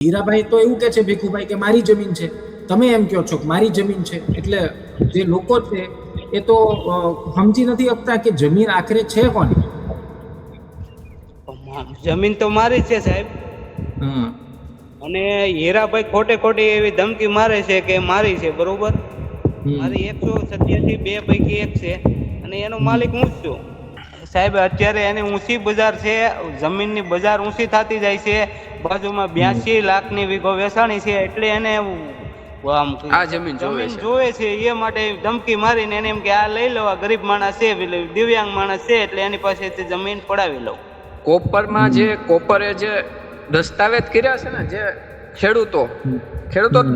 હીરાભાઈ તો એવું કે છે ભીખુભાઈ કે મારી જમીન છે, તમે એમ કહો છો કે મારી જમીન છે. એટલે જે લોકો છે એ તો સમજી નથી શકતા કે જમીન આખરે છે કોની. જમીન તો મારી છે સાહેબ. અને હીરાભાઈ ખોટે ખોટી એવી ધમકી મારે છે કે મારી છે, બરોબર. મારી 187 2 પૈકી એક છે અને એનો માલિક હું જ છું સાહેબ. અત્યારે એની ઊંચી બજાર છે, જમીનની બજાર ઊંચી થતી જાય છે. બાજુમાં 82 લાખની વીઘો વેચાણી છે, એટલે એને આ જમીન જોવે છે. એ માટે ધમકી મારીને એને એમ કે આ લઈ લો, આ ગરીબ માણસ છે, દિવ્યાંગ માણસ છે, એટલે એની પાસેથી જમીન પડાવી લઉં. કોપરમાં જે કોપરે જે દસ્તાવેજ કર્યા છે ને, જે ખેડૂતો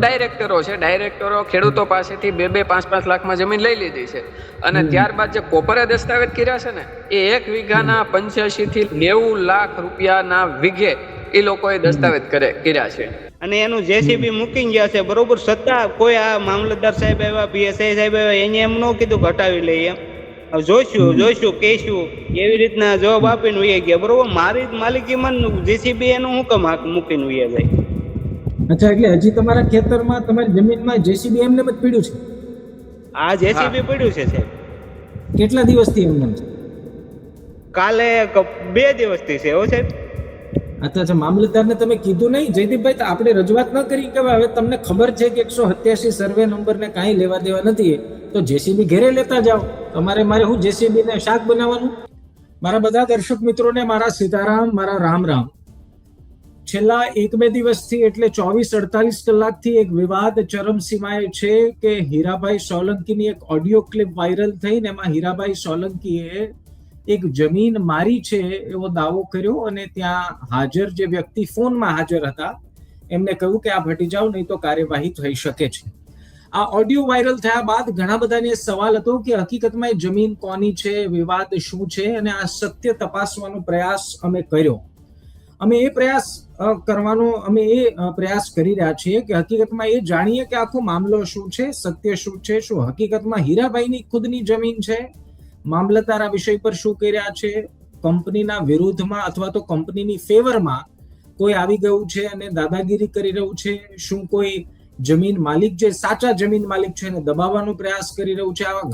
ડાયરેક્ટરો છે, ડાયરેક્ટરો ખેડૂતો પાસેથી 2-5 લાખમાં જમીન લઈ લીધી છે. અને ત્યારબાદ જે કોપરે દસ્તાવેજ કર્યા છે ને, એ 1 વીઘાના 85 થી 90 લાખ રૂપિયાના વીઘે એ લોકોએ દસ્તાવેજ કર્યા છે. અને એનું જેસીબી મૂકી ગયા છે, બરોબર. છતાં કોઈ આ મામલતદાર સાહેબ આવ્યા, પીએસઆઈ સાહેબ આવ્યા, એને એમ ન કીધું ઘટાવી લઈએ, એમ જોઈશું કહીશું, એવી રીતના જવાબ આપીને ઉઈ ગયા, બરોબર. મારી માલિકીમાં જેસીબી એનું હું કામ મૂકીને ઉઈ જાય. અચ્છા, એટલે હજી તમારા ખેતરમાં, તમારી જમીનમાં જેસીબી એમને જ પડ્યું છે? આ જેસીબી પડ્યું છે સાહેબ. કેટલા દિવસથી એમને છે? કાલે 2 દિવસથી છે હો સાહેબ. અચ્છા, મામલતદારને તમે કીધું નહીં જયદીપભાઈ? તો આપણે રજૂઆત ન કરી કે હવે તમને ખબર છે કે 187 સર્વે નંબરને કાંઈ લેવા દેવા નથી, તો જેસીબી ઘેરે લેતા જાઓ. મારે હું જેસીબી ને શાક બનાવવાનું? મારા બધા દર્શક મિત્રોને મારા સીતારામ, મારા રામ રામ. છેલ્લા 1-2 દિવસથી, એટલે 24-48 કલાકથી એક વિવાદ ચરમસીમાએ છે કે હીરાભાઈ સોલંકીની એક ઓડિયો ક્લિપ વાયરલ થઈને એમાં હીરાભાઈ સોલંકીએ એક જમીન મારી છે એવો દાવો કર્યો, અને ત્યાં હાજર જે વ્યક્તિ ફોનમાં હાજર હતા એમને કહ્યું કે આપ હટી જાઓ, નહીં તો કાર્યવાહી થઈ શકે છે. આ ઓડિયો વાયરલ થયા બાદ ઘણા બધાને સવાલ હતો કે હકીકતમાં એ જમીન કોની છે, વિવાદ શું છે, અને આ સત્ય તપાસવાનો પ્રયાસ અમે કર્યો. અમે એ પ્રયાસ કરી રહ્યા છીએ કે હકીકતમાં એ જાણીએ કે આખો મામલો શું છે, સત્ય શું છે. શું હકીકતમાં હીરાભાઈની ખુદની જમીન છે? મામલતદાર આ વિષય પર શું કહી રહ્યા છે? કંપનીના વિરુદ્ધમાં અથવા તો કંપનીની ફેવરમાં કોઈ આવી ગયું છે અને દાદાગીરી કરી રહ્યું છે? શું કોઈ જમીન માલિક, જે સાચા જમીન માલિક છે, એને દબાવવાનો પ્રયાસ કરી રહ્યું છે? આવા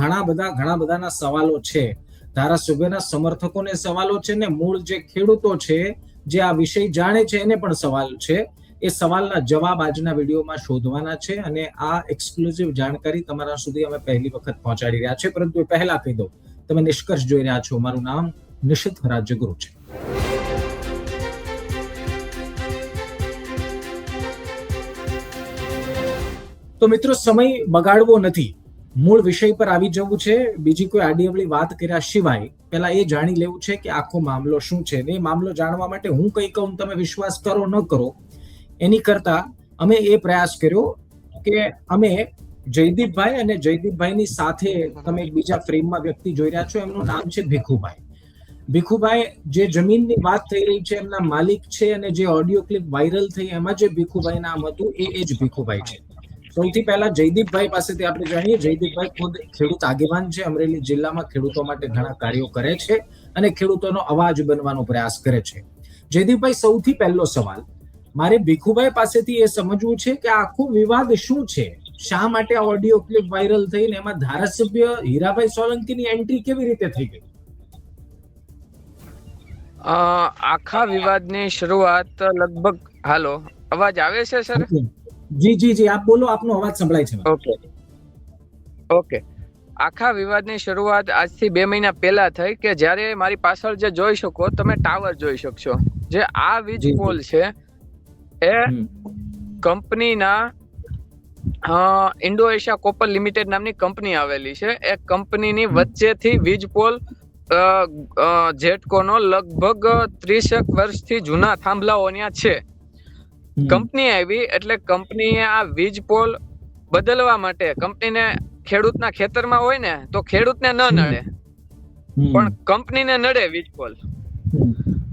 ઘણા બધાના સવાલો છે. ધારાસભ્યના સમર્થકોને સવાલો છે, ને મૂળ જે ખેડૂતો છે, જે આ વિષય જાણે છે, એને પણ સવાલ છે. એ સવાલના જવાબ આજના વિડીયોમાં શોધવાના છે, અને આ એક્સક્લુઝિવ જાણકારી તમારા સુધી અમે પહેલી વખત પહોંચાડી રહ્યા છે. પરંતુ એ પહેલા કહી દઉં, તમે નિષ્કર્ષ જોઈ રહ્યા છો. મારું નામ નિશિત રાજ્યગુરુ છે. તો મિત્રો, સમય બગાડવો નથી, મૂળ વિષય પર આવી જવું છે. બીજી કોઈ આડીઅવળી વાત કર્યા સિવાય પહેલા એ જાણી લેવું છે કે આખો મામલો શું છે. ને એ મામલો જાણવા માટે હું કંઈ કહું, તમે વિશ્વાસ કરો ન કરો, એની કરતા અમે એ પ્રયાસ કર્યો કે અમે જયદીપભાઈ અને જયદીપભાઈની સાથે તમે એક બીજા ફ્રેમમાં વ્યક્તિ જોઈ રહ્યા છો, એમનું નામ છે ભીખુભાઈ. ભીખુભાઈ, જે જમીનની વાત થઈ રહી છે, એમના માલિક છે, અને જે ઓડિયો ક્લિપ વાયરલ થઈ એમાં જે ભીખુભાઈ નામ હતું એ જ ભીખુભાઈ છે. સૌથી પહેલા જયદીપભાઈ પાસેથી આપણે જાણીએ. જયદીપભાઈ ખુદ ખેડૂત આગેવાન છે. અમરેલી જિલ્લામાં ખેડૂતો માટે ઘણા કાર્યો કરે છે અને ખેડૂતોનો અવાજ બનવાનો પ્રયાસ કરે છે. જયદીપભાઈ, સૌથી પહેલો સવાલ મારે ભીખુભાઈ પાસેથી એ સમજવું છે કે આખો વિવાદ શું છે? શા માટે આ ઓડિયો ક્લિપ વાયરલ થઈને એમાં ધારાસભ્ય હીરાભાઈ સોલંકીની એન્ટ્રી કેવી રીતે થઈ ગઈ? આખા વિવાદની શરૂઆત લગભગ, હાલો, અવાજ આવે છે સર? જી, આપ બોલો, આપનો અવાજ સંભળાય છે. ઓકે. આખા વિવાદની શરૂઆત આજથી 2 મહિના પહેલા થઈ કે જ્યારે મારી પાછળ જે જોઈ શકો તમે, ટાવર જોઈ શકશો, જે આ વીજ પોલ છે એ કંપનીના ઇન્ડો એશિયા કોપર લિમિટેડ નામની કંપની આવેલી છે. એ કંપનીની વચ્ચેથી વીજ પોલ જેટકોનો લગભગ 30 વર્ષથી જૂના થાંભલાઓ ત્યાં છે. કંપની આવી એટલે કંપનીએ આ વીજ પોલ બદલવા માટે, કંપનીને ખેડૂતના ખેતરમાં હોય ને તો ખેડૂતને ન નડે, પણ કંપનીને નડે વીજ પોલ.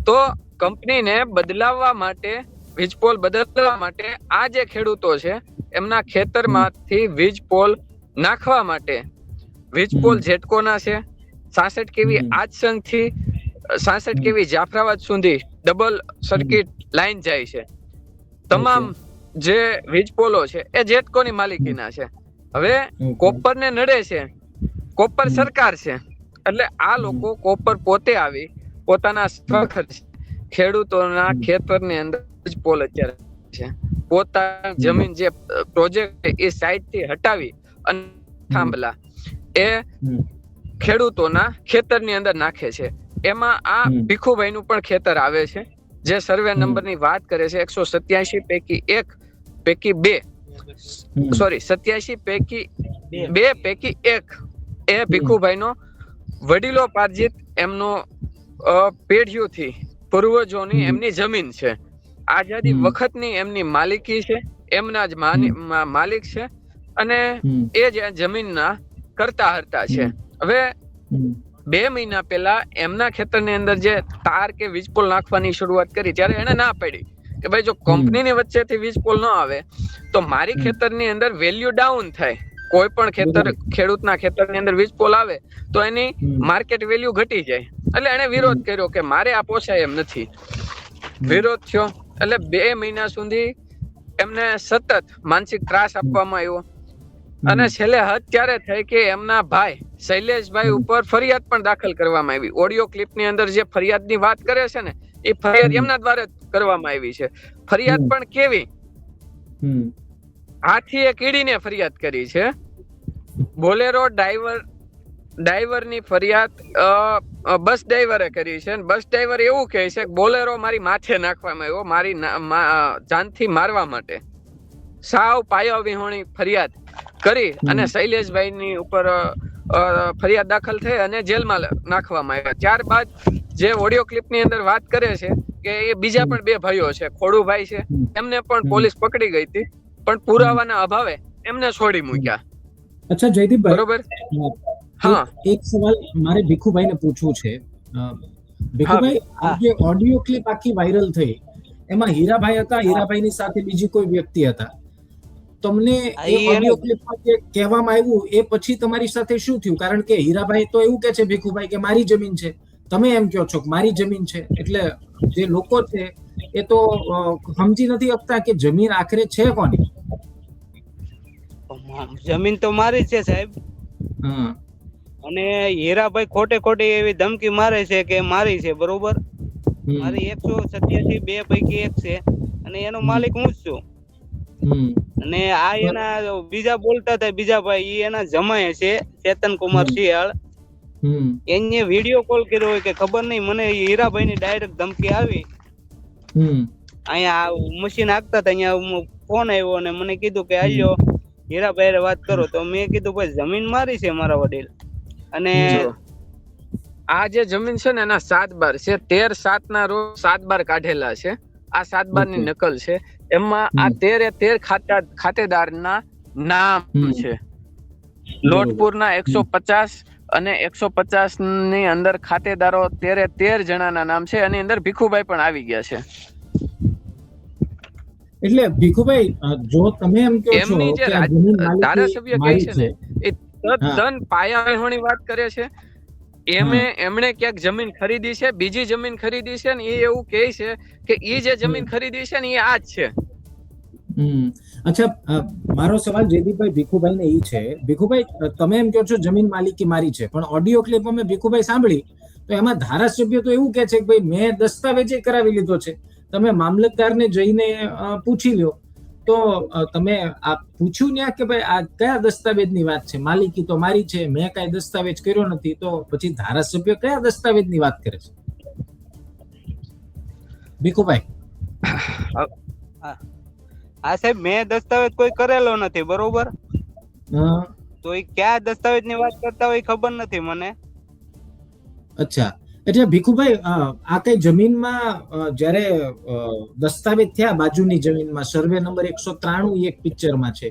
તો કંપનીને બદલાવવા માટે, વીજ પોલ બદલવા માટે આ જે ખેડૂતો છે એમના ખેતરમાંથી વીજ પોલ નાખવા માટે, વીજ પોલ જેટકોના છે, 66 કેવી આજસંગ થી 66 કેવી જાફરાબાદ સુધી ડબલ સર્કિટ લાઈન જાય છે. તમામ જે વીજ પોલો છે એ જેટકોની માલિકીના છે. હવે કોપર ને નડે છે, કોપર સરકાર છે, એટલે આ લોકો કોપર પોતે આવી પોતાના સ્વખર્ચ ખેડૂતોના ખેતરની અંદર વીજ પોલ અત્યારે છે, પોતાની જમીન જે પ્રોજેક્ટ એ સાઈડ થી હટાવી અને થાંભલા એ ખેડૂતોના ખેતરની અંદર નાખે છે. એમાં આ ભીખુભાઈ નું પણ ખેતર આવે છે, જે સર્વે નંબર ની વાત કરે છે 187 પૈકી 2 પૈકી 1 એ ભીખુભાઈ નો વડીલોપાર્જિત એમનો પેઢીઓથી પૂર્વજોની એમની જમીન છે. આઝાદી વખતની એમની માલિકી છે, એમના જ માલિક છે અને એ જ જમીનના કરતા હરતા છે. હવે 2 મહિના પહેલા એમના ખેતરની અંદર જે તાર કે વીજપોલ નાખવાની શરૂઆત કરી ત્યારે એને ના પાડી કે ભાઈ જો કંપનીની વચ્ચેથી વીજપોલ ન આવે તો મારી ખેતરની અંદર વેલ્યુ ડાઉન થાય. કોઈ પણ ખેડૂતના ખેતરની અંદર વીજપોલ આવે તો એની માર્કેટ વેલ્યુ ઘટી જાય. એટલે એને વિરોધ કર્યો કે મારે આ પોસાય એમ નથી. વિરોધ થયો એટલે 2 મહિના સુધી એમને સતત માનસિક ત્રાસ આપવામાં આવ્યો અને છેલ્લે હદ ત્યારે થઈ કે એમના ભાઈ શૈલેષભાઈ ઉપર ફરિયાદ પણ દાખલ કરવામાં આવી. ઓડિયો ક્લિપની અંદર જે ફરિયાદની વાત કરે છે ને એ ફરિયાદ એમના દ્વારા કરવામાં આવી છે. ફરિયાદ પણ કેવી? હાથીએ કીડીને ફરિયાદ કરી છે. બોલેરો ડ્રાઈવરની ફરિયાદ બસ ડ્રાઈવરે કરી છે. બસ ડ્રાઈવર એવું કહે છે કે બોલેરો મારી માથે નાખવામાં આવ્યો મારી જાનથી મારવા માટે. સાવ પાયા વિહોણી ફરિયાદ કરી અને શૈલેષભાઈ ની ઉપર ફરિયાદ દાખલ થઈ અને જેલમાં નાખવામાં આવ્યા. ત્યારબાદ જે ઓડિયો ક્લિપ ની અંદર વાત કરે છે કે એ બીજા પણ 2 ભાઈઓ છે, ખોડુભાઈ છે, એમને પણ પોલીસ પકડી ગઈ હતી પણ પુરાવાના અભાવે એમને છોડી મૂક્યા. અચ્છા જયદીપભાઈ, બરોબર. હા, એક સવાલ મારે ભીખુભાઈને પૂછવું છે. ભીખુભાઈ, આ જે ઓડિયો ક્લિપ આખી વાયરલ થઈ એમાં હીરાભાઈ હતા, હીરાભાઈની સાથે બીજી કોઈ વ્યક્તિ હતા. તમને એ ઓડિયો ક્લિપમાં જે કહેવામાં આવ્યું એ પછી તમારી સાથે શું થયું? કારણ કે હીરાભાઈ તો એવું કહે છે ભીખુભાઈ કે મારી જમીન છે, તમે એમ કહો છો કે મારી જમીન છે. એટલે જે લોકો છે એ તો સમજી નથી શકતા કે જમીન આખરે છે કોની. જમીન તો મારી છે સાહેબ. અને હીરાભાઈ ખોટે ખોટી એવી ધમકી મારે છે કે મારી છે, બરોબર. મારી 187 2 પૈકી 1 છે અને એનો માલિક હું જ છું. અને આ એના બીજા બોલતા હતા બીજા ભાઈ, એના જમાય છે ચેતનકુમાર શિયાળ. એને વિડીયો કોલ કર્યો હોય કે ખબર નહીં, મને હીરાભાઈ ની ડાયરેક્ટ ધમકી આવી. અહીંયા મશીન હાંકતા હતા, અહીંયા ફોન આવ્યો અને મને કીધું કે આલ્યો હીરાભાઈ વાત કરો. તો મેં કીધું ભાઈ જમીન મારી છે મારા વડીલ. અને આ જે જમીન છે ને એના 7 બાર છે, 13/7 ના રોજ 7 બાર કાઢેલા છે. આ 7 બાર ની નકલ છે. એમાં આ 13 ખાતેદારના નામ છે. લોટપુરના 150 અને 150 ની અંદર ખાતેદારો 13 જણાના નામ છે. એની અંદર ભીખુભાઈ પણ આવી ગયા છે. એટલે ભીખુભાઈ, જો તમે એમ કહો છો એમની જે ધારાસભ્ય કહે છે ને એ તદ્દન પાયાવિહોણી વાત કરે છે. એમણે ક્યાંક જમીન ખરીદી છે, બીજી જમીન ખરીદી છે ને એ એવું કહે છે કે એ જે જમીન ખરીદી છે ને એ આ જ છે. અચ્છા, મારો સવાલ જયદીપભાઈ ભીખુભાઈ ને એ છે, ભીખુભાઈ તમે એમ કહો છો જમીન માલિકી મારી છે, પણ ઓડિયો ક્લિપ અમે ભીખુભાઈ સાંભળી તો એમાં ધારાસભ્ય તો એવું કહે છે કે ભાઈ મેં દસ્તાવેજ કરાવી લીધો છે, તમે મામલતદારને જઈને પૂછી લ્યો. તો તમે આ પૂછ્યું ને કે ભાઈ આ કયા દસ્તાવેજની વાત છે? માલિકી તો મારી છે, મેં કઈ દસ્તાવેજ કર્યો નથી. તો પછી ધારાસભ્ય કયા દસ્તાવેજની વાત કરે છે ભીખુભાઈ? હા સાહેબ, મેં દસ્તાવેજ કોઈ કરેલો નથી, બરોબર. તો એ કયા દસ્તાવેજની વાત કરતા હોય ખબર નથી મને. અચ્છા, એટલે ભીખુભાઈ આ કઈ જમીનમાં જ્યારે દસ્તાવેજ થયા બાજુની જમીનમાં સર્વે નંબર 193 એક પિક્ચરમાં છે,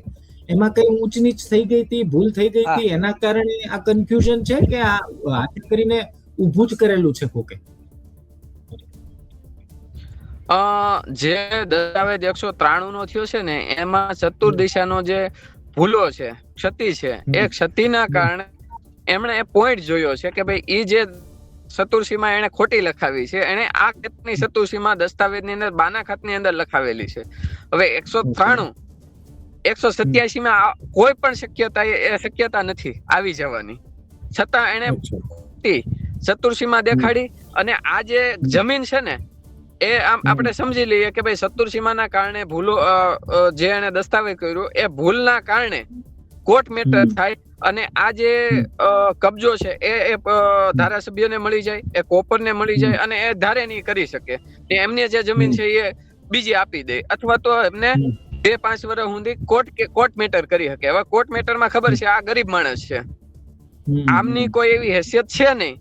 એમાં કઈ ઊંચ નીચ થઈ ગઈ હતી, ભૂલ થઈ ગઈ હતી, એના કારણે આ કન્ફ્યુઝન છે કે આ હાથ કરીને ઊભું જ કરેલું છે કોકે? જે દસ્તાવેજ 193 નો થયો છે ને એમાં ચતુર્દિશાનો જે ભૂલો છે, ક્ષતિ છે, એ ક્ષતિના કારણે એમણે એ પોઈન્ટ જોયો છે કે ભાઈ એ જે સતુરસીમાં એને ખોટી લખાવી છે. એને આ ખેતની સતુરસીમાં દસ્તાવેજની અંદર બાના ખાતની અંદર લખાવેલી છે. હવે 193 187 માં કોઈ પણ શક્યતા નથી આવી જવાની, છતાં એને સતુરસીમાં દેખાડી. અને આ જે જમીન છે ને એ આપણે સમજી લઈએ કે ભાઈ સતુરસીમાના કારણે ભૂલો જે એને દસ્તાવેજ કર્યો એ ભૂલના કારણે કોર્ટ મેટર થાય અને આ જે કબજો છે એ ધારાસભ્યને મળી જાય, એ કોપરને મળી જાય અને એ ધારે નહીં કરી શકે. એમની જે જમીન છે એ બીજી આપી દે, અથવા તો એમને 2-5 વર્ષ સુધી કોર્ટ મેટર કરી શકે. હવે કોર્ટ મેટરમાં ખબર છે આ ગરીબ માણસ છે, આમની કોઈ એવી હેસિયત છે નહીં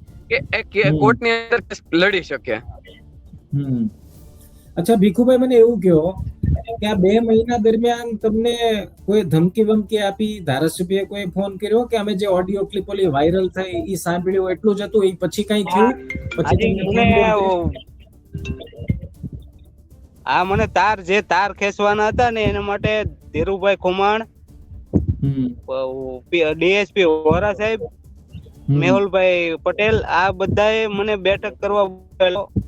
કે કોર્ટની અંદર લડી શકે. અચ્છા ભીખુભાઈ, મને એવું કહો કે આ 2 મહિના દરમિયાન તમને કોઈ ધમકી વમકી આપી, ધારાસભ્યએ કોઈ ફોન કર્યો કે અમે જે ઓડિયો ક્લિપ ઓલી વાયરલ થઈ એ સાંભળ્યું એટલું જ હતું, એ પછી કઈ થયું? પછી મને તાર ખેંચવાના હતા ને એના માટે ધીરુભાઈ ખુમાણ, ડીએસપી વોરા સાહેબ, મેહુલભાઈ પટેલ, આ બધાએ મને બેઠક કરવા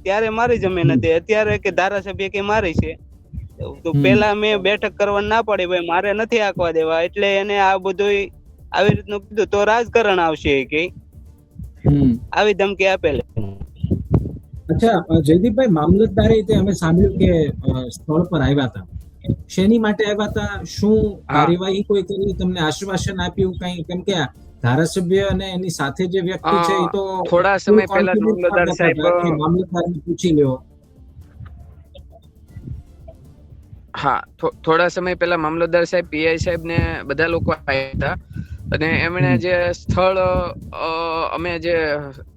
ત્યારે મારી જમીન હતી. અત્યારે કે ધારાસભ્ય કે મારી છે, તો પેલા મેં બેઠક કરવા ના પાડી, ભાઈ મારે નથી આંકવા દેવા, એટલે એને આ બધું આવી રીતનું કીધું તો રાજકારણ આવશે કે આવી ધમકી આપેલી. અચ્છા જયદીપભાઈ, મામલતદારે અમે સાંભળ્યું કે સ્થળ પર આવ્યા હતા, શેની માટે આવ્યા હતા? શું કાર્યવાહી કોઈ કરી? તમને આશ્વાસન આપ્યું કઈ? કેમ કે ધારાસભ્ય અને એની સાથે જે વ્યક્તિ છે એ તો થોડા સમય પહેલા મામલતદાર સાહેબ મામલતદારને પૂછી લ્યો. હા, થોડા સમય પહેલા મામલતદાર સાહેબ, પીઆઈ સાહેબ ને બધા લોકો આવ્યા હતા અને એમણે જે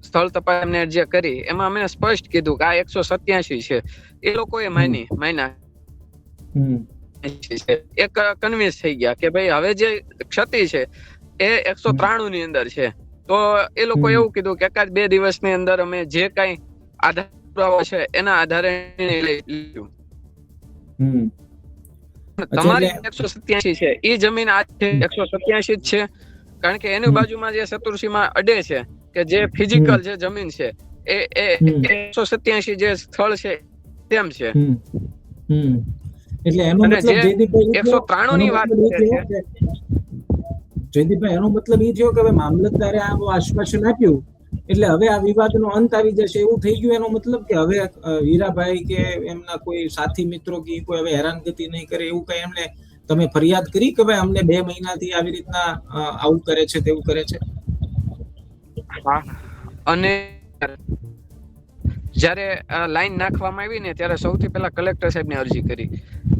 સ્થળ તપાસ એમને જે કરી એમાં અમે સ્પષ્ટ કીધું કે આ 187 છે. એ લોકોએ માન્યા એક કન્વિન્સ થઈ ગયા કે ભાઈ હવે જે ક્ષતિ છે એ 193 ની અંદર છે. તો એ લોકો એવું કીધું કે 1-2 દિવસની અંદર અમે જે કઈ આધાર પુરાવા છે એના આધારે લીધું. તમારી 187 છે એ જમીન આ 187 જ છે, કારણ કે એની બાજુમાં જે સતુરસીમાં અડે છે કે જે ફિઝિકલ જે જમીન છે એ 187 જે સ્થળ છે તેમ છે. એટલે એનો મતલબ જયદીપભાઈ 193 ની વાત છે. જયદીપભાઈ, એનો મતલબ એ થયો કે હવે મામલતદારે આવું આશ્વાસન આપ્યું એટલે હવે આ વિવાદનો અંત આવી જશે એવું થઈ ગયું? એનો મતલબ કે હવે હીરાભાઈ કે એમના કોઈ સાથી મિત્રો કે કોઈ હવે હેરાનગતિ નહીં કરે એવું કઈ એમને તમે ફરિયાદ કરી કે ભાઈ અમને 2 મહિનાથી આવી રીતના આવું કરે છે તેવું કરે છે? અને જ્યારે લાઈન નાખવામાં આવી ને ત્યારે સૌથી પહેલા કલેક્ટર સાહેબને અરજી કરી,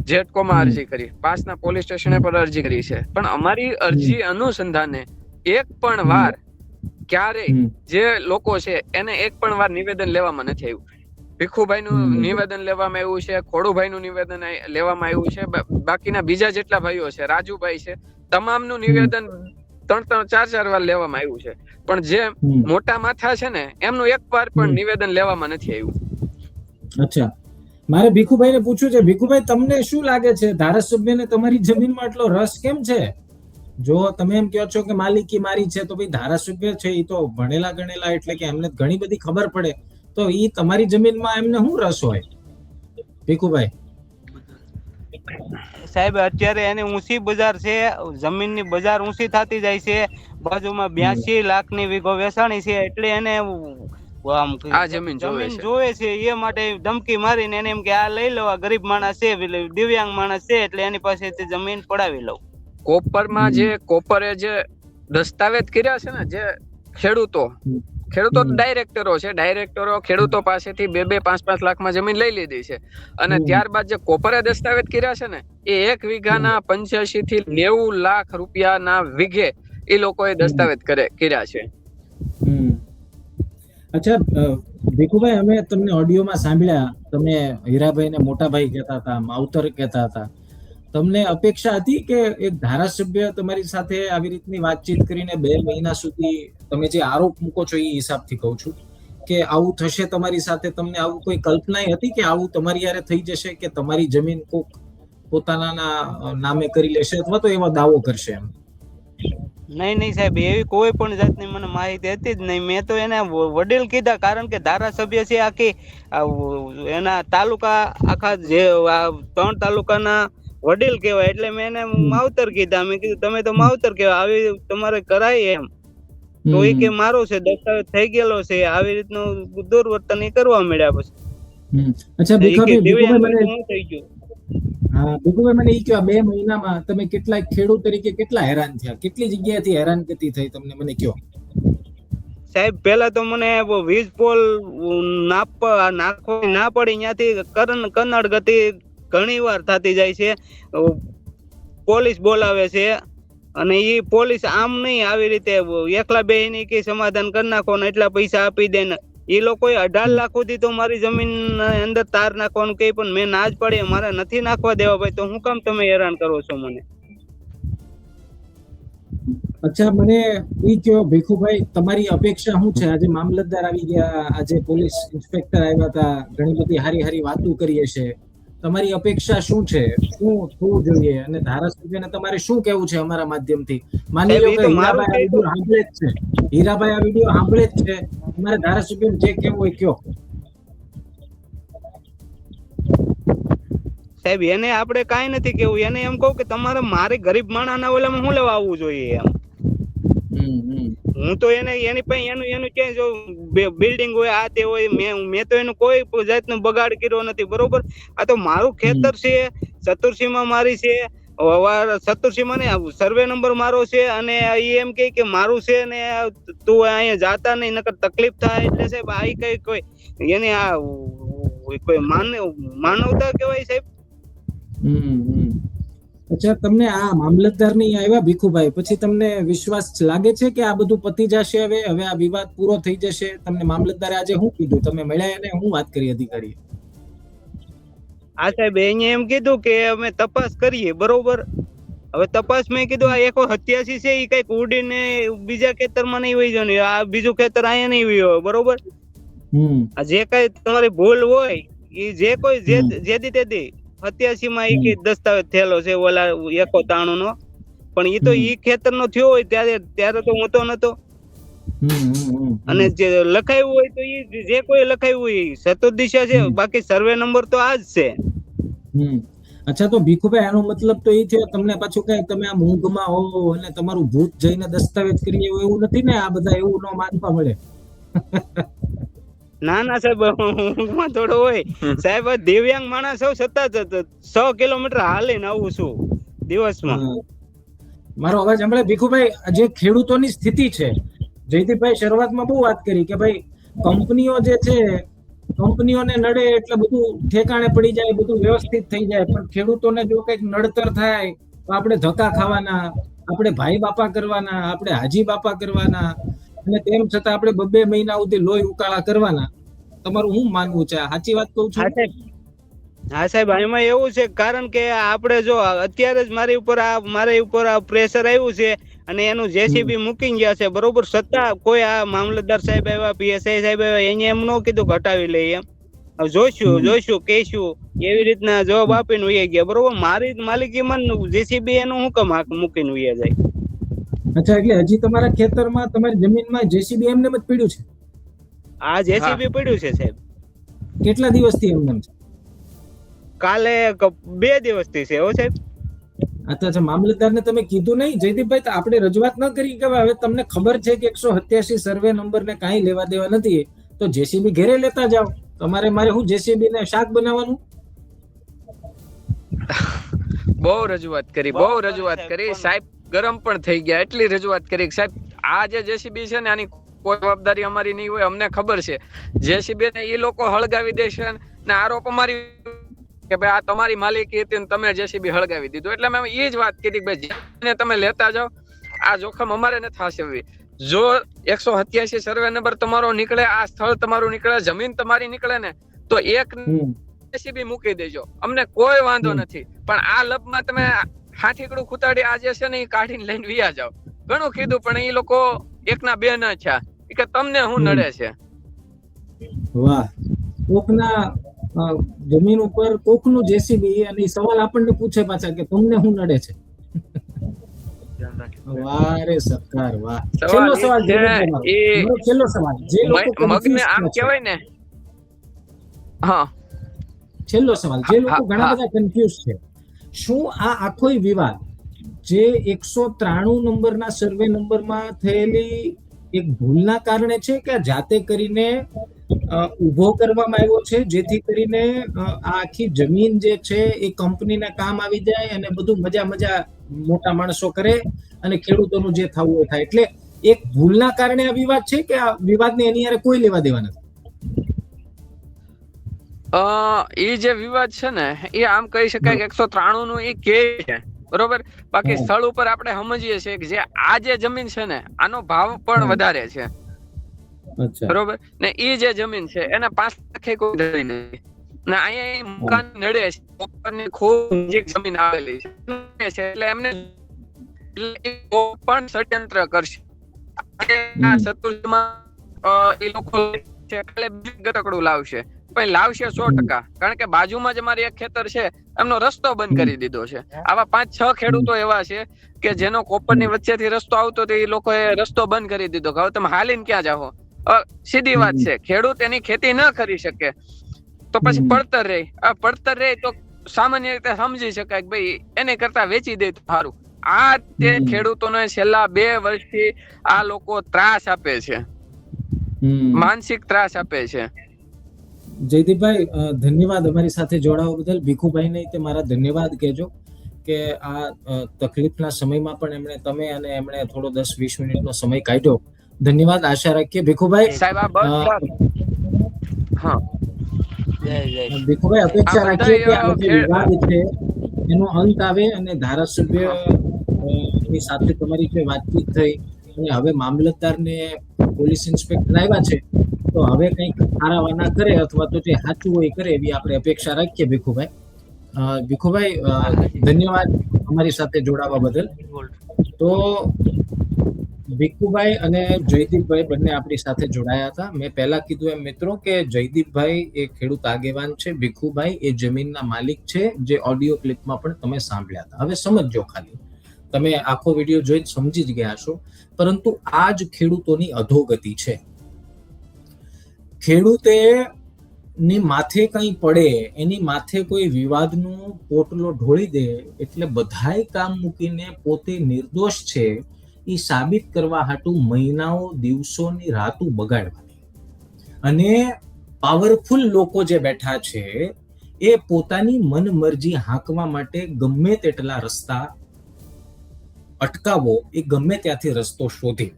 જેટકોમાં અરજી કરી, પાસના પોલીસ સ્ટેશને પર અરજી કરી છે. પણ અમારી અરજી અનુસંધાને એક પણ વાર ક્યારેય જે લોકો છે એને એક પણ વાર નિવેદન લેવામાં નથી આવ્યું. ભીખુભાઈ નું નિવેદન લેવામાં આવ્યું છે, ખોડુભાઈ નું નિવેદન લેવામાં આવ્યું છે, બાકીના બીજા જેટલા ભાઈઓ છે, રાજુભાઈ છે, તમામનું નિવેદન 3-4 વાર લેવામાં આવ્યું છે. પણ જે મોટા માથા છે ને એમનું એક વાર પણ નિવેદન લેવામાં નથી આવ્યું. અચ્છા, મારે ભીખુભાઈને પૂછ્યું છે. ભીખુભાઈ, તમને શું લાગે છે ધારાસભ્યને તમારી જમીનમાં એટલો રસ કેમ છે? જો તમે એમ કહો છો કે માલિકી મારી છે, તો ભાઈ ધારાસભ્ય છે એ તો ભણેલા ગણેલા, એટલે કે એમને ઘણી બધી ખબર પડે, તો એ તમારી જમીનમાં એમને શું રસ હોય? ભીખુભાઈ સાહેબ, અત્યારે એની ઊંચી બજાર છે, જમીનની બજાર ઊંચી થતી જાય છે, બાજુમાં 82 લાખની વીઘો વેચાણી છે, એટલે એને આ જમીન જોવે છે. એ માટે ધમકી મારીને એને એમ કે આ લઈ લો, આ ગરીબ માણસ છે, દિવ્યાંગ માણસ છે, એટલે એની પાસેથી જમીન પડાવી લઉં. કોપરમાં જે કોપરે જે દસ્તાવેજ કર્યા છે ને, જે ખેડૂતો ડાયરેક્ટરો છે, ડાયરેક્ટરો ખેડૂતો પાસેથી 2-5 લાખમાં જમીન લઈ લીધી છે. અને ત્યારબાદ જે કોપરે દસ્તાવેજ કર્યા છે ને એ 1 વીઘાના 85 થી 90 લાખ રૂપિયાના વીઘે એ લોકોએ દસ્તાવેજ કર્યા છે. અચ્છા ભીખુભાઈ, અમે તમને ઓડિયોમાં સાંભળ્યા, તમે હીરાભાઈને મોટા ભાઈ કહેતા હતા, માવતર કહેતા હતા. તમને અપેક્ષા હતી કે એક ધારાસભ્ય તમારી સાથે આવી રીતની વાતચીત કરીને 2 મહિના સુધી, તમે જે આરોપ મૂકો છો એ હિસાબથી કહું છું, કે આવું થશે તમારી સાથે? તમને આવું કોઈ કલ્પના હતી કે આવું તમારી યારે થઈ જશે કે તમારી જમીન કોક પોતાના નામે કરી લેશે અથવા તો એવો દાવો કરશે? એમ નહીં સાહેબ, એવી કોઈ પણ જાતની મને માહિતી હતી જ નહીં. મેં તો એને વડીલ કીધા, કારણ કે ધારાસભ્ય છે આખી એના તાલુકા, આખા જે 3 તાલુકાના વડીલ કહેવાય, એટલે મેં એને માવતર કીધા. મેં કીધું તમે તો માવતર કહેવાય, આવી તમારે કરાય એમ? તો એ કે મારો છે, દસ્તાવેજ થઈ ગયેલો છે, આવી રીતનું દુર્વર્તન એ કરવા મળ્યા. પછી અચ્છા ભીખુભાઈ, શું થઈ ગયું? હા ભીખુભાઈ, મને એ કહો, 2 મહિનામાં તમે કેટલા ખેડૂત તરીકે કેટલા હેરાન થયા, કેટલી જગ્યાએથી હેરાનગતિ થઈ તમને, મને કહો સાહેબ. પેલા તો મને વીજ પોલ નાખવા ના પડી, ત્યાંથી કન્નડ ગતિ ઘણી વાર થતી જાય છે, પોલીસ બોલાવે છે, અને એ પોલીસ આમ નહીં, આવી રીતે એકલા બે ની કે સમાધાન કરી નાખો ને એટલા પૈસા આપી દે ને. એ લોકોએ 18 લાખ સુધી તો મારી જમીન અંદર તાર નાખવાનું કે, પણ મેં ના જ પાડી, મારે નથી નાખવા દેવા. ભાઈ, તો હું કામ તમે હેરાન કરો છો મને? અચ્છા, મને એ કહો ભીખુભાઈ, તમારી અપેક્ષા શું છે? આજે મામલતદાર આવી ગયા, આજે પોલીસ ઇન્સ્પેક્ટર આવ્યા હતા, ઘણી બધી હારી વાતો કરી હશે. તમારી અપેક્ષા શું છે? શું થવું જોઈએ? અને ધારાસભ્યને તમારે શું કહેવું છે અમારા માધ્યમથી? માની લો કે હીરાભાઈ આ વિડીયો સાંભળે જ છે, હીરાભાઈ આ વિડીયો સાંભળે જ છે, તમારે ધારાસભ્યને જે કહેવું હોય કયો. સાહેબ, એને આપણે કાંઈ નથી કેવું. એને એમ કહું કે તમારે મારે ગરીબ માણસના ઓલામાં શું લેવા આવવું જોઈએ એમ. હું તો એની પાસે એનું ક્યાંય જો બિલ્ડિંગ હોય, આ તે હોય, મેં તો એનું કોઈ જાતનો બગાડ કર્યો નથી, બરોબર? આ તો મારું ખેતર છે, ચતુર્સીમાં મારી છે, ચતુર્સીમાં ને સર્વે નંબર મારો છે, અને એમ કે મારું છે ને તું અહીંયા જાતા નહીં, નકર તકલીફ થાય. એટલે સાહેબ, આ કઈ કોઈ એને આ કોઈ માનવતા કહેવાય સાહેબ? અચ્છા, તમને આ મામલતદાર નહીં આવ્યા ભીખુભાઈ, પછી તમને વિશ્વાસ લાગે છે કે આ બધું પતી જશે? હવે આ વિવાદ પૂરો થઈ જશે? તમને મામલતદારે આજે શું કીધું? તમે મળ્યા એને શું વાત કરી અધિકારી? હા સાહેબ, અહીંયા એમ કીધું કે અમે તપાસ કરીએ, બરોબર? હવે તપાસ મેં કીધું, આ 187 છે, એ કઈક ઉડીને બીજા ખેતરમાં નહીં વહી જાય, આ બીજું ખેતર અહીંયા નહીં વહી હોય, બરોબર? જે કઈ તમારી ભૂલ હોય, એ જે કોઈ જેદી તેદી 87 માં એ દસ્તાવેજ થયેલો છે ઓલા 193 નો, પણ એ તો ઈ ખેતર નો થયો હોય ત્યારે તો હું તો નતો. અને જે લખાયું હોય તો એ જે કોઈ લખાયું હોય ચતુર્દિશા છે, બાકી સર્વે નંબર તો આ જ છે. અચ્છા, તો ભીખુભાઈ આનો મતલબ તો એ થયો તમને પાછું કઈ તમે આ ઊંઘમાં હો અને તમારું ભૂત જઈને દસ્તાવેજ કરી એવું નથી ને? આ બધા એવું ન માનવા મળે. ના સાહેબ, ઊંઘમાં થોડો હોય સાહેબ. દિવ્યાંગ માણસ સૌ સતત 100 કિલોમીટર હાલીને આવું છું દિવસમાં. મારો અવાજ સાંભળે ભીખુભાઈ? જે ખેડૂતોની સ્થિતિ છે, જયદીપભાઈ શરૂઆતમાં બહુ વાત કરી કે ભાઈ કંપનીઓ જે છે, કંપનીઓને નડે એટલે બધું ઠેકાણે પડી જાય, બધું વ્યવસ્થિત થઈ જાય, પણ ખેડૂતોને જો કંઈક નડતર થાય તો આપણે ધક્કા ખાવાના, આપણે ભાઈ બાપા કરવાના, આપણે હાજી બાપા કરવાના, અને તેમ છતાં આપણે 2 મહિના સુધી લોહી ઉકાળા કરવાના. તમારું શું માનવું છે? સાચી વાત કહું છું? હા સાહેબ, એમાં એવું છે, કારણ કે આપણે જો અત્યારે જ મારી ઉપર આ પ્રેશર આવ્યું છે, અને એનું જેસીબી મૂકી ગયા છે, બરોબર? છતાં કોઈ આ મામલતદાર સાહેબ આવ્યા, પીએસઆઈ સાહેબ આવ્યા, એને એમ ન કીધું ઘટાવી લઈએ એમ. જોઈશું કહીશું એવી રીતના જવાબ આપીને ઉઈ ગયા, બરોબર? મારી માલિકીમાં જેસીબી એનું શું કામ મૂકીને ઉઈ જાય? અચ્છા, એટલે હજી તમારા ખેતરમાં, તમારી જમીનમાં જેસીબી એમને જ પડ્યું છે? આ જેસીબી પડ્યું છે સાહેબ. કેટલા દિવસથી એમને છે? કાલે 2 દિવસથી છે હો સાહેબ. અચ્છા, મામલતદારને તમે કીધું નહીં જયદીપભાઈ? તો આપણે રજૂઆત ન કરી કે હવે તમને ખબર છે કે 187 સર્વે નંબર ને કાંઈ લેવા દેવા નથી, તો જેસીબી ઘરે લેતા જાઓ. તમારે મારે શું જેસીબી ને શાક બનાવવાનું? બહુ રજૂઆત કરી સાહેબ, ગરમ પણ થઈ ગયા. એટલી રજૂઆત કરી સાહેબ, આ જે જેસીબી છે ને, આની કોઈ જવાબદારી અમારી નહીં હોય. અમને ખબર છે જેસીબી ને એ લોકો હળગાવી દેશે ને આરોપ અમારી કે ભાઈ આ તમારી માલિકી હતી ને તમે જેસીબી હળગાવી દીધું. એટલે મેં એ જ વાત કરી, ભાઈ જેને તમે લેતા જાઓ, આ જોખમ અમારે નથી હાસવવી. જો 187 સર્વે નંબર તમારો નીકળે, આ સ્થળ તમારું નીકળે, જમીન તમારી નીકળે ને, તો એક જેસીબી મૂકી દેજો, અમને કોઈ વાંધો નથી. પણ આ લપમાં તમે હાથીકડું ખૂતાડી આ જે છે ને એ કાઢીને લઈને વિયા જાવ. ઘણું કીધું, પણ એ લોકો 1 ના 2 ના થયા કે તમને શું નડે છે? વાહ, કોકના જમીન ઉપર કોકનું જેસીબી, અને સવાલ આપણને પૂછે પાછા કે તમને શું નડે છે? વાહ રે સરકાર, વાહ. સવાલ છેલ્લો એ સવાલ છે, ધીરજભાઈ મારો. એ મારો છેલ્લો સવાલ, જે લોકો મગને confused આમ છે, કહેવાય ને, હા છેલ્લો સવાલ, જે લોકો હા ઘણા હા બધા કન્ફ્યુઝ છે, શું આ આખો વિવાદ જે 193 નંબરના સર્વે નંબરમાં થયેલી એક ભૂલના કારણે છે કે જાતે કરીને ઉભો કરવામાં આવ્યો છે, જેથી કરીને આ આખી જમીન જે છે એ કંપનીના કામ આવી જાય અને બધું મજા મજા મોટા માણસો કરે અને ખેડૂતોનું જે થવું હોય થાય? એટલે એક ભૂલના કારણે આ વિવાદ છે કે આ વિવાદને એની હારે કોઈ લેવા દેવા નથી? એ જે વિવાદ છે ને, એ આમ કહી શકાય કે 193 નું એ કે છે, બરોબર. બાકી હા. સ્થળ ઉપર આપણે સમજીએ છીએ કે જે આ જે જમીન છે ને, આનો ભાવ પણ હા. વધારે છે, અચ્છા. બરોબર. ને એ જે જમીન છે એને 5 લાખે કોઈ ધરી નથી, ને અહીંયા મકાન નડે છે, ઉપરની ખૂબ નજીક જમીન આવેલી છે, એટલે એમને પણ ષડયંત્ર કરશે. આ શત્રુમાં એ લોકો ગતકડું લાવશે, પણ લાવશે 100%, કારણ કે બાજુમાં જ અમારી એક ખેતર છે, એમનો રસ્તો બંધ કરી દીધો છે. આવા 5-6 ખેડૂતો એવા છે કે જેનો કોપરની વચ્ચેથી રસ્તો આવતો તો એ લોકોએ રસ્તો બંધ કરી દીધો. હવે તમે હાલીને ક્યાં જાઓ? સીધી વાત છે, ખેડૂત એની ખેતી ન કરી શકે તો પછી પડતર રહે. આ પડતર રહે તો સામાન્ય રીતે સમજી શકાય કે ભાઈ એને કરતા વેચી દે તો સારું. આ તે ખેડૂતોને છેલ્લા 2 વર્ષથી આ લોકો ત્રાસ આપે છે, માનસિક ત્રાસ આપે છે. જયદીપભાઈ, ધન્યવાદ અમારી સાથે જોડાવા બદલ. ભીખુભાઈને તે મારા ધન્યવાદ કહેજો કે આ તકલીફના સમયમાં પણ તમે અને એમણે થોડો 10-20 મિનિટનો સમય કાઢ્યો. ધન્યવાદ. આશા રાખીએ ભીખુભાઈ, સાહેબ આ બસ હા ભીખુભાઈ, અપેક્ષા રાખીએ કે આ જે વિવાદ છે એનો અંત આવે અને ધારાસભ્ય ની સાથે તમારી જે વાતચીત થઈ અને હવે મામલતદારને પોલીસ ઇન્સ્પેક્ટર આવ્યા છે, તો હવે કંઈક આરાવાના કરે અથવા તો જે સાચું હોય કરે એવી આપણે અપેક્ષા રાખીએ. ભીખુભાઈ, ભીખુભાઈ, ધન્યવાદ અમારી સાથે જોડાવા બદલ. તો ભીખુભાઈ અને જયદીપભાઈ બંને આપણી સાથે જોડાયા હતા. મેં પહેલા કીધું એમ મિત્રો કે જયદીપભાઈ એ ખેડૂત આગેવાન છે, ભીખુભાઈ એ જમીનના માલિક છે, જે ઓડિયો ક્લિપમાં પણ તમે સાંભળ્યા હતા. હવે સમજો, ખાલી તમે આખો વિડીયો જોઈ સમજી જ ગયા છો, પરંતુ આ જ ખેડૂતોની અધોગતિ છે. ખેડૂતે ની માથે કંઈ પડે, એની માથે કોઈ વિવાદનો પોટલો ઢોળી દે એટલે બધાય કામ મૂકીને પોતે નિર્દોષ છે એ સાબિત કરવા હાટુ મહિનાઓ દિવસોની રાતો બગાડવાની, અને પાવરફુલ લોકો જે બેઠા છે એ પોતાની મનમરજી હાંકવા માટે ગમે તેટલા રસ્તા અટકાવો, એ ગમે ત્યાંથી રસ્તો શોધી.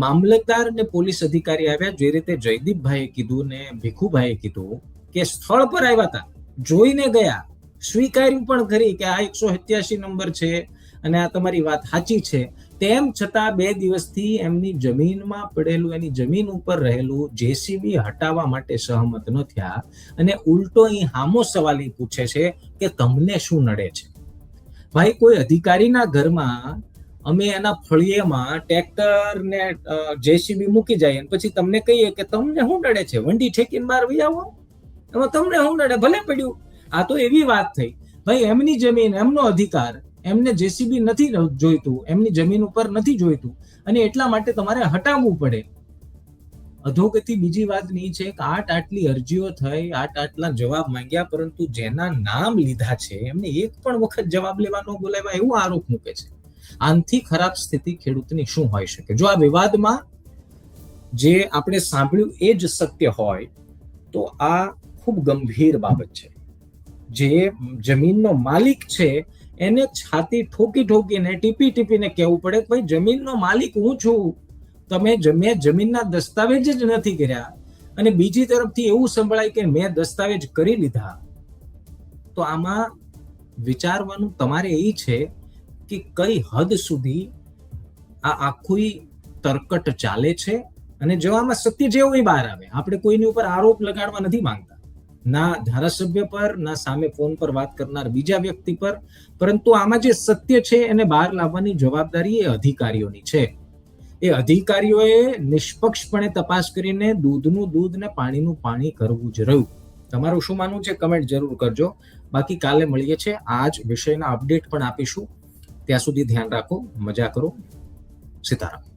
મામલતદાર ને પોલીસ અધિકારી આવ્યા, જે રીતે જયદીપભાઈએ કીધું ને ભીખુભાઈએ કીધું કે સ્થળ પર આવ્યા હતા, જોઈને ગયા, સ્વીકાર્યું પણ ખરી કે આ 187 નંબર છે અને આ તમારી વાત સાચી છે. તેમ છતાં 2 દિવસથી એમની જમીનમાં પડેલું, એની જમીન ઉપર રહેલું જેસીબી હટાવવા માટે સહમત ન થયા, અને ઉલટો અહીં હામો સવાલ પૂછે છે કે તમને શું નડે છે? ભાઈ, કોઈ અધિકારીના ઘરમાં અમે એના ફળિયેમાં ટ્રેક્ટર ને જેસીબી મૂકી જાય પછી તમને કહીએ કે તમને શું નડે છે, વંડી ઠેકીને બહાર વહી આવો, એમાં તમને શું નડે, ભલે પડ્યું. આ તો એવી વાત થઈ, ભાઈ એમની જમીન, એમનો અધિકાર, એમને જેસીબી નથી જોઈતું, એમની જમીન ઉપર નથી જોઈતું, અને એટલા માટે તમારે હટાવવું પડે. અધોગતિ બીજી વાત નહીં છે કે આટલી અરજીઓ થઈ, આટલા જવાબ માંગ્યા, પરંતુ જેના નામ લીધા છે એમને એક પણ વખત જવાબ લેવાનો બોલાવ્યા, એવું આરોપ મૂકે છે. આનથી ખરાબ સ્થિતિ ખેડૂતની શું હોઈ શકે? જો આ વિવાદમાં જે આપણે સાંભળ્યું એ જ સત્ય હોય તો આ ખૂબ ગંભીર બાબત છે. જે જમીનનો માલિક છે એને છાતી ઠોકીને ટીપીને કહેવું પડે કે ભાઈ જમીનનો માલિક હું છું, તમે જમીનના દસ્તાવેજ જ નથી કર્યા, અને બીજી તરફથી એવું સંભળાય કે મેં દસ્તાવેજ કરી લીધા. તો આમાં વિચારવાનું તમારે એ છે કે કઈ હદ સુધી આ આખું તરકટ ચાલે છે, અને જો આમાં સત્ય જેવું બહાર આવે. આપણે કોઈની ઉપર આરોપ લગાડવા નથી માંગતા, ના ધારાસભ્ય પર, ના સામે ફોન પર વાત કરનાર બીજા વ્યક્તિ પર, પરંતુ આમાં જે સત્ય છે એને બહાર લાવવાની જવાબદારી એ અધિકારીઓની છે. એ અધિકારીઓએ નિષ્પક્ષપણે તપાસ કરીને દૂધનું દૂધ ને પાણીનું પાણી કરવું જ રહ્યું. તમારું શું માનવું છે કમેન્ટ જરૂર કરજો. બાકી કાલે મળીએ છીએ, આ જ વિષયના અપડેટ પણ આપીશું. ત્યાં સુધી ધ્યાન રાખો, મજા કરો. સીતારામ.